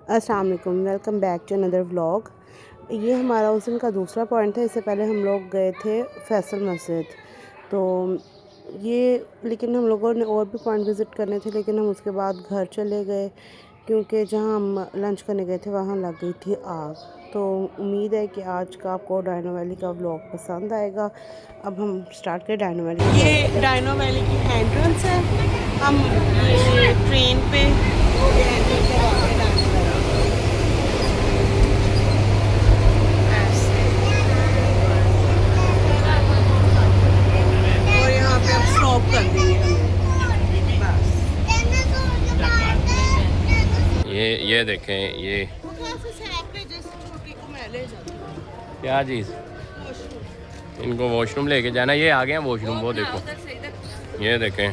अस्सलाम वालेकुम, welcome back to another vlog. ये हमारा उस दिन का दूसरा पॉइंट था। इससे पहले हम लोग गए थे फैसल मस्जिद। तो ये लेकिन हम लोगों ने और भी पॉइंट विज़िट करने थे, लेकिन हम उसके बाद घर चले गए क्योंकि जहाँ हम लंच करने गए थे वहाँ लग गई थी आग। तो उम्मीद है कि आज का आपको डायनो वैली का व्लॉग पसंद आएगा। अब हम स्टार्ट करें डायनो वैली। ये डायनो वैली की एंट्रेंस है। हम ये ट्रेन पे और यहाँ पे अब स्टॉप कर देंगे हमें बस। ये देखें ये क्या चीज़, इनको वॉशरूम लेके जाना। ये आ गए हैं वॉशरूम, वो देखो, ये देखें,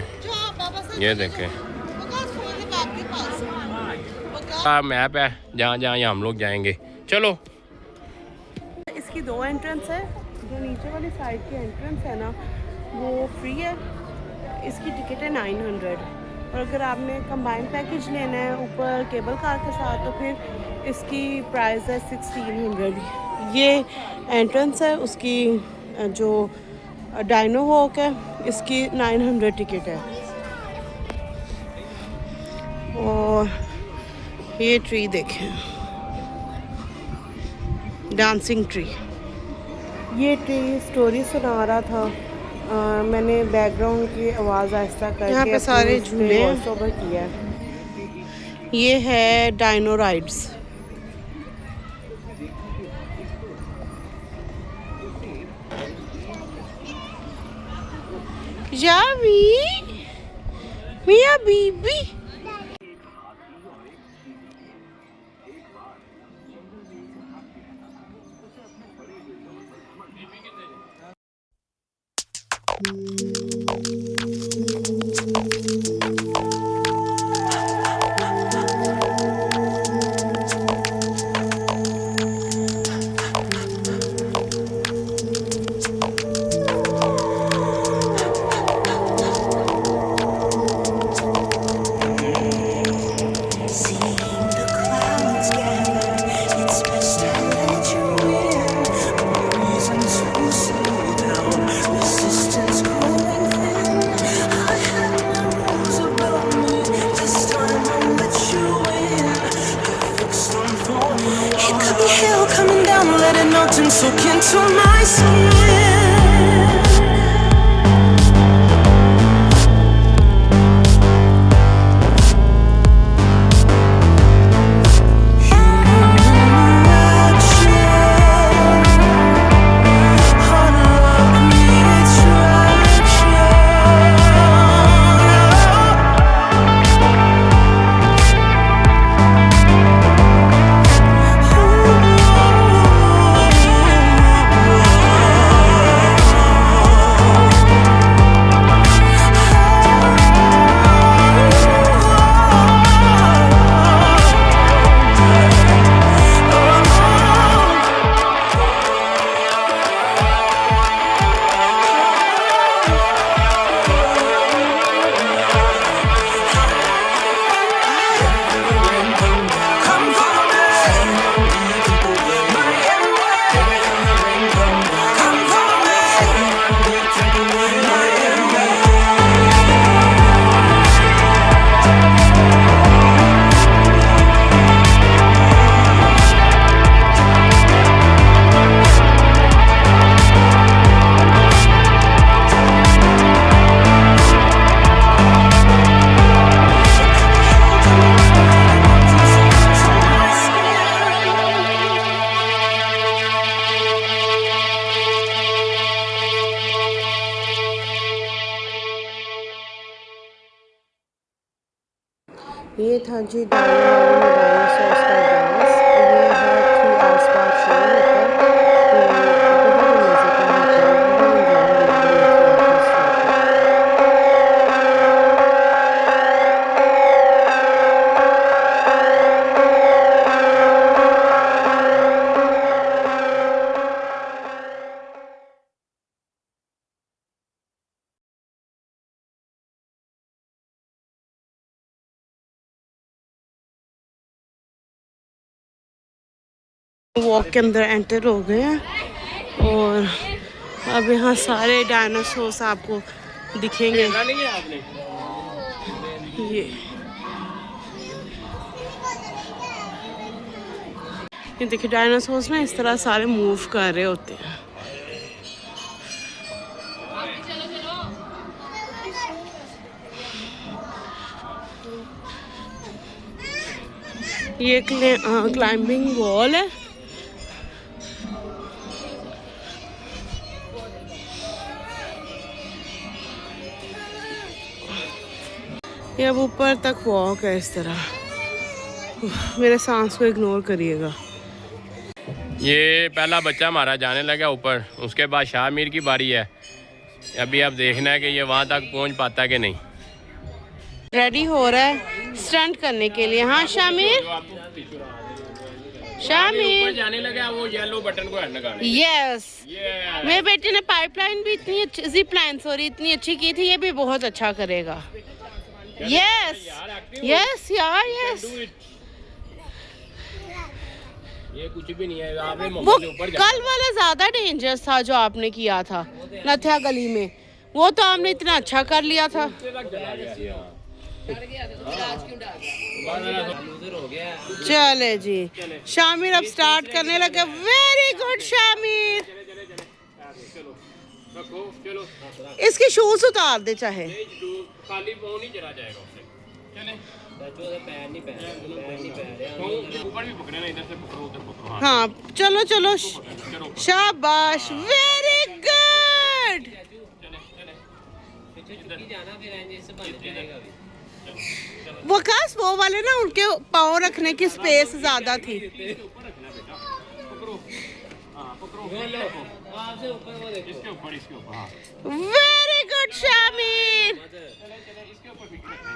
ये देखें मैप है जहाँ जहाँ हम लोग जाएंगे। चलो। इसकी दो एंट्रेंस है। जो नीचे वाली साइड की एंट्रेंस है ना, वो फ्री है। इसकी टिकट है 900। और अगर आपने कंबाइंड पैकेज लेना है ऊपर केबल कार के साथ तो फिर इसकी प्राइस है 1600। ये एंट्रेंस है उसकी। जो डायनो वॉक है इसकी 900 टिकट है। और ये ट्री देखें, डांसिंग ट्री। ये ट्री स्टोरी सुना रहा था। मैंने बैकग्राउंड की आवाज़ आहिस्ता करके यहाँ पे सारे झूले वॉइस ओवर किया है। ये है डायनो राइड्स। यावी मिया बीबी। Soak into my skin. ये था जी डायनो वैली में डायनासोर्स का डांस। ये हर 3 आवर्स बाद शो होता है। तो बहुत ही मज़े का होता है, बहुत इंजॉय हम लोगों ने किया था इस शो को। वॉक के अंदर एंटर हो गए हैं और अब यहाँ सारे डायनासोर्स आपको दिखेंगे। नहीं है आपने ये देखिए डायनासोर्स ना इस तरह सारे मूव कर रहे होते हैं। ये क्लाइंबिंग वॉल है। ये अब ऊपर तक वॉक है इस तरह। मेरे सांस को इग्नोर करिएगा। ये पहला बच्चा हमारा जाने लगा ऊपर, उसके बाद शाहमीर की बारी है। अभी अब देखना है कि ये वहाँ तक पहुँच पाता है कि नहीं। रेडी हो रहा है स्टंट करने के लिए। हाँ शामिर, शामिर जाने लगा वो येलो बटन को लगाना। यस, मेरे बेटे ने पाइपलाइन भी इतनी अच्छी, जिप लाइन सॉरी इतनी अच्छी की थी, ये भी बहुत अच्छा करेगा। यस यस यार यस। ये कुछ भी नहीं है, आपने वो कल वाला ज्यादा डेंजरस था जो आपने किया था नथिया गली में, वो तो आपने इतना अच्छा कर लिया था। चले जी, शामिर अब स्टार्ट करने लगे। Very good Shamir. इसके शूज उतार दे चाहे। खाली पाँव नहीं चला जाएगा उससे। चले पैर नहीं ऊपर भी पकड़े ना, इधर से पकड़ो उधर पकड़ो। हाँ चलो चलो, शाबाश, वेरी गुड। वकास वो वाले ना उनके पाँव रखने की स्पेस ज्यादा थी। Very good Shamir.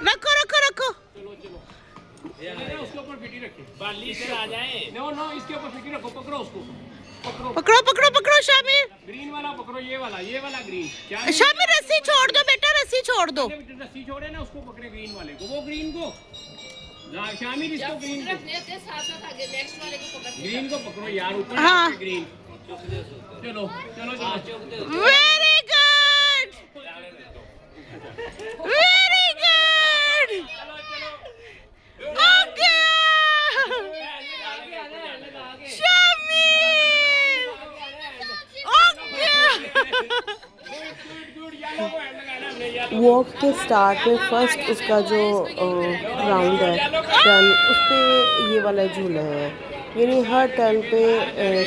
रखो रखो रखो। उसके ऊपर फिटी रखे, बाली इधर आ जाए। नो नो, इसके ऊपर फिटी रखो, पकड़ो उसको, पकड़ो पकड़ो पकड़ो शामिर। ग्रीन वाला पकड़ो, ये वाला ग्रीन। शामिर रस्सी छोड़ दो बेटा, रस्सी छोड़ दो। रस्सी छोड़े ना, उसको पकड़े ग्रीन वाले को, वो ग्रीन को शामिर, इसको ग्रीन को ग्रीन को पकड़ो यार, ऊपर हाँ ग्रीन। चलो चलो चलो, very good very good. Okay Shamir, okay. Walk के स्टार्ट में फर्स्ट उसका जो राउंड है टर्न, उस पर ये वाला झूला है, यानी हर टर्न पे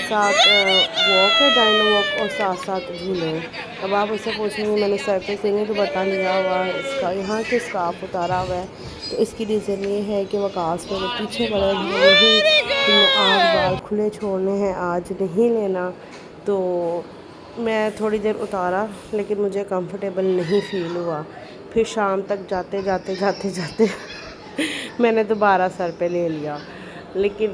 7 वॉक है, डायनो वॉक और 7 झूले हैं। अब आप उससे पूछेंगे मैंने सर पे सिंगे तो बता लिया हुआ है इसका, यहाँ के स्कार्फ उतारा हुआ है, तो इसकी रीज़न ये है कि वकास में पीछे पड़ा नहीं, आज बाल खुले छोड़ने हैं, आज नहीं लेना। तो मैं थोड़ी देर उतारा लेकिन मुझे कंफर्टेबल नहीं फ़ील हुआ। फिर शाम तक जाते जाते जाते जाते मैंने दोबारा सर पे ले लिया, लेकिन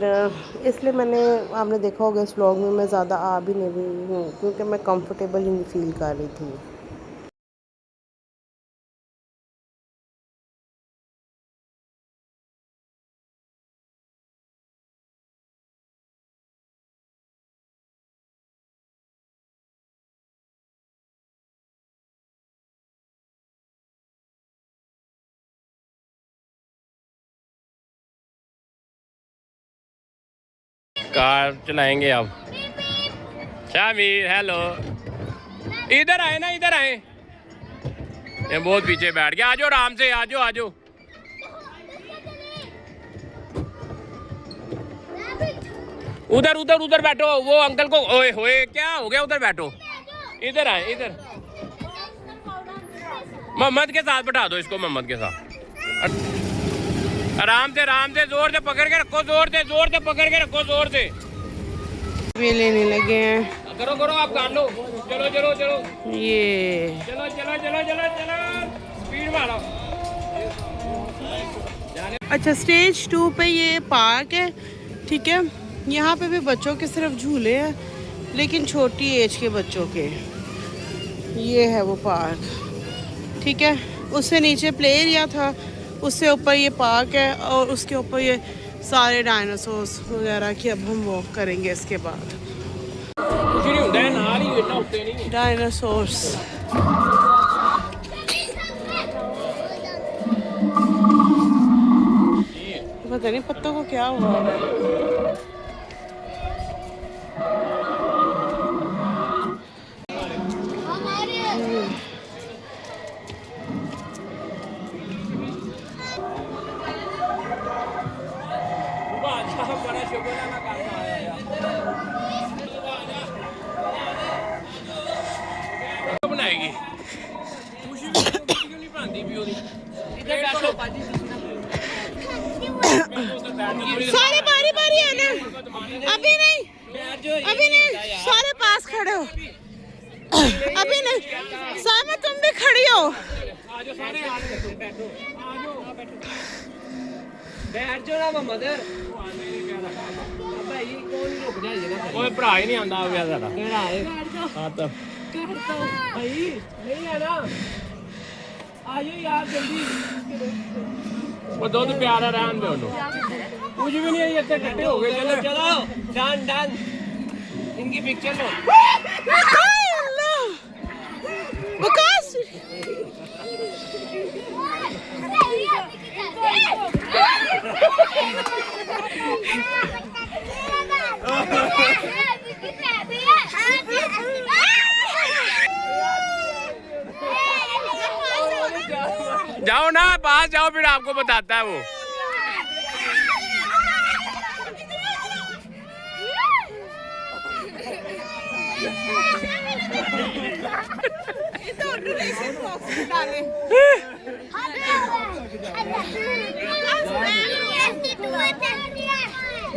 इसलिए मैंने, आपने देखा होगा इस व्लॉग में मैं ज़्यादा आ भी नहीं रही हूँ क्योंकि मैं कंफर्टेबल ही नहीं फील कर रही थी। कार चलाएंगे अब। शामिर हेलो, इधर आए ना, इधर आए। ये बहुत पीछे बैठ गया, आजो आराम से, आजो आजो। उधर उधर उधर बैठो, वो अंकल को ओए होए क्या हो गया, उधर बैठो। इधर आए, इधर मोहम्मद के साथ बैठा दो इसको, मोहम्मद के साथ। आराम से जोर से पकड़ के रखो, जोर से पकड़ के रखो, जोर से। वे लेने लगे हैं। करो करो, आप काट लो। चलो चलो चलो, ये चलो चलो चलो चलो चलो, स्पीड मारो। अच्छा, स्टेज 2 पे ये पार्क है, ठीक है। यहाँ पे भी बच्चों के सिर्फ झूले हैं, लेकिन छोटी एज के बच्चों के। ये है वो पार्क, ठीक है। उससे नीचे प्ले एरिया था, उससे ऊपर ये पार्क है और उसके ऊपर ये सारे डायनासोर्स वगैरह की अब हम वॉक करेंगे इसके बाद। कुछ नहीं होता है, नाल ही इतना उठते नहीं है। डायनासोर्स पता नहीं पत्तों को क्या हुआ है। बनाएगी क्यों नहीं बनाती भी होती। इधर बैठो बाजी, सारे बारी बारी है ना, अभी नहीं, अभी नहीं, सारे पास खड़े हो, अभी नहीं, सामा तुम भी खड़ी हो। आजो सारे बैठो, बैठ जाओ ना मदर भाई कौन रुक जाए ना कोई भरा ही नहीं आंदा हो गया सारा। केड़ा है हाँ तो भाई नहीं है ना आइए यार जल्दी वो दुध प्यारा रहन दे उन्होंने, कुछ भी नहीं है, ये इकट्ठे हो गए। चलो चलो डन डन इनकी पिक्चर लो। विकास जाओ ना पास जाओ, फिर आपको बताता है वो।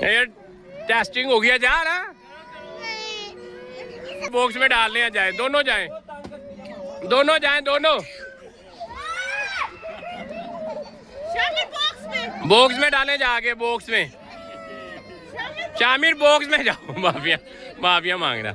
ये टेस्टिंग हो गया, जा ना बॉक्स में डालने हैं, जाए दोनों जाएं, दोनों जाएं, दोनों बॉक्स में डालें, जाके बॉक्स में। शामिर बॉक्स में जाओ, माफिया माफिया मांग रहा।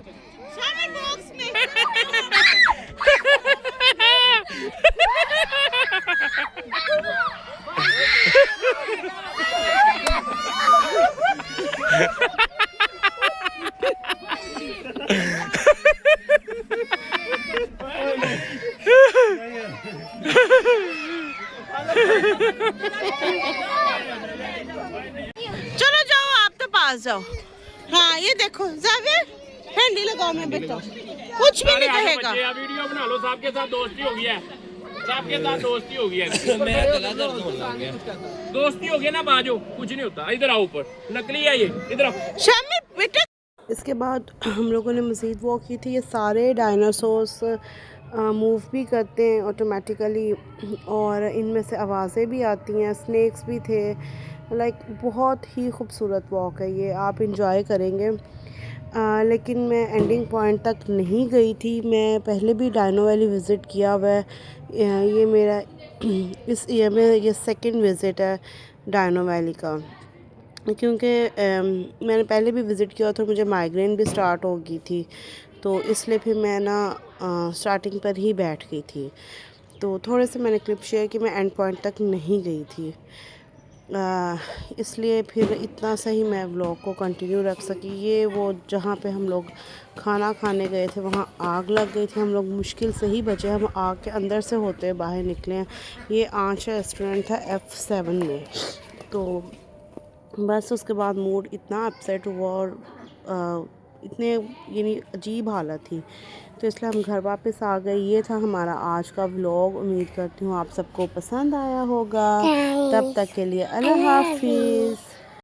चलो जाओ, आप तो पास जाओ। हाँ ये देखो जाविर, हैंडी लगाओ मैं बेटा, कुछ भी नहीं कहेगा। वीडियो बना लो, सबके साथ दोस्ती हो गया है, सबके साथ दोस्ती हो गया है। मेरा गला दर्द होने लग गया। दोस्ती हो गया ना बाजो, कुछ नहीं होता। इधर आओ, ऊपर नकली है ये, इधर आओ। शामिर बेटा। इसके बाद हम लोगों ने मज़ीद वॉक की थी। ये सारे डायनासोर्स मूव भी करते हैं ऑटोमेटिकली, और इनमें से आवाज़ें भी आती हैं, स्नैक्स भी थे। लाइक बहुत ही खूबसूरत वॉक है ये, आप इंजॉय करेंगे। लेकिन मैं एंडिंग पॉइंट तक नहीं गई थी। मैं पहले भी डायनो वैली विज़िट किया हुआ है, ये मेरा इस ईयर में ये सेकंड विज़िट है डायनो वैली का, क्योंकि मैंने पहले भी विज़िट किया था, मुझे माइग्रेन भी स्टार्ट हो गई थी, तो इसलिए फिर मैं ना स्टार्टिंग पर ही बैठ गई थी। तो थोड़े से मैंने क्लिप शेयर कि मैं एंड पॉइंट तक नहीं गई थी, इसलिए फिर इतना सही मैं व्लॉग को कंटिन्यू रख सकी। ये वो जहाँ पे हम लोग खाना खाने गए थे, वहाँ आग लग गई थी, हम लोग मुश्किल से ही बचे, हम आग के अंदर से होते बाहर निकले हैं। ये आंच रेस्टोरेंट था F7 में। तो बस उसके बाद मूड इतना अपसेट हुआ और इतने यानी अजीब हालत थी, तो इसलिए हम घर वापस आ गए। ये था हमारा आज का व्लॉग। उम्मीद करती हूँ आप सबको पसंद आया होगा। तब तक के लिए अल्लाह हाफिज़।